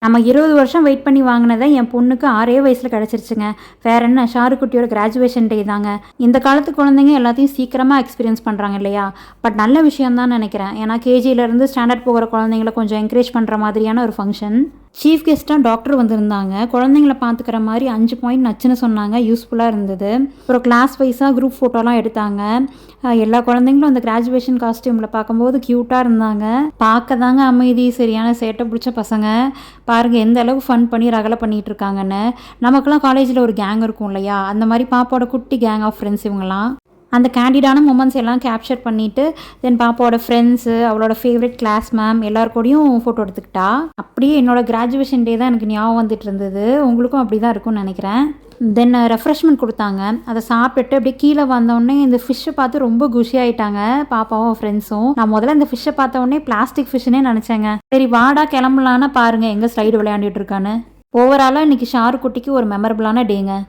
நம்ம 20 வருஷம் வெயிட் பண்ணி வாங்கினதை என் பொண்ணுக்கு 6 வயசில் கிடச்சிருச்சுங்க. வேற என்ன, ஷாருக்குட்டியோட கிராஜுவேஷன் டே தாங்க. இந்த காலத்து குழந்தைங்க எல்லாத்தையும் சீக்கிரமாக எக்ஸ்பீரியன்ஸ் பண்ணுறாங்க இல்லையா? பட் நல்ல விஷயம் தான் நினைக்கிறேன். ஏன்னா கேஜியிலேருந்து ஸ்டாண்டர்ட் போகிற குழந்தைங்கள கொஞ்சம் என்கரேஜ் பண்ணுற மாதிரியான ஒரு ஃபங்க்ஷன். சீஃப் கெஸ்ட்டாக டாக்டர் வந்திருந்தாங்க. குழந்தைங்கள பார்த்துக்கிற மாதிரி 5 பாயிண்ட் நச்சுன்னு சொன்னாங்க. யூஸ்ஃபுல்லாக இருந்தது. அப்புறம் கிளாஸ் வைஸாக குரூப் ஃபோட்டோலாம் எடுத்தாங்க. எல்லா குழந்தைங்களும் அந்த கிராஜுவேஷன் காஸ்டியூமில் பார்க்கும்போது க்யூட்டாக இருந்தாங்க. பார்க்க தாங்க அமைதி, சரியான சேட்டை பிடிச்ச பசங்க. பாருங்கள் எந்த அளவுக்கு ஃபன் பண்ணி ரகலை பண்ணிகிட்டு இருக்காங்கன்னு. நமக்கெல்லாம் காலேஜில் ஒரு கேங் இருக்கும் இல்லையா? அந்த மாதிரி பாப்பாவோட குட்டி கேங் ஆஃப் ஃப்ரெண்ட்ஸ் இவங்களாம். அந்த கேண்டிடான மொமெண்ட்ஸ் எல்லாம் கேப்சர் பண்ணிவிட்டு தென் பாப்பாவோட ஃப்ரெண்ட்ஸு, அவளோட ஃபேவரட் கிளாஸ் மேம் எல்லாருக்கூடையும் ஃபோட்டோ எடுத்துக்கிட்டா. அப்படியே என்னோடய கிராஜுவேஷன் டே தான் எனக்கு ஞாபகம் வந்துட்டு இருந்தது. உங்களுக்கும் அப்படி தான் இருக்கும்னு நினைக்கிறேன். தென் ரெஃப்ரெஷ்மெண்ட் கொடுத்தாங்க. அதை சாப்பிட்டுட்டு அப்படியே கீழே வந்தோடனே இந்த ஃபிஷ்ஷை பார்த்து ரொம்ப குஷி ஆகிட்டாங்க பாப்பாவும் ஃப்ரெண்ட்ஸும். நான் முதல்ல இந்த ஃபிஷ்ஷை பார்த்த உடனே பிளாஸ்டிக் ஃபிஷ்ஷுன்னே நினச்சேங்க. சரி வாடா கிளம்பலான்னு பாருங்கள் எங்கே ஸ்லைடு விளையாண்டுட்டு இருக்கான்னு. ஓவராலாக இன்றைக்கி ஷாருக்குட்டிக்கு ஒரு மெமரபிளான டேங்க.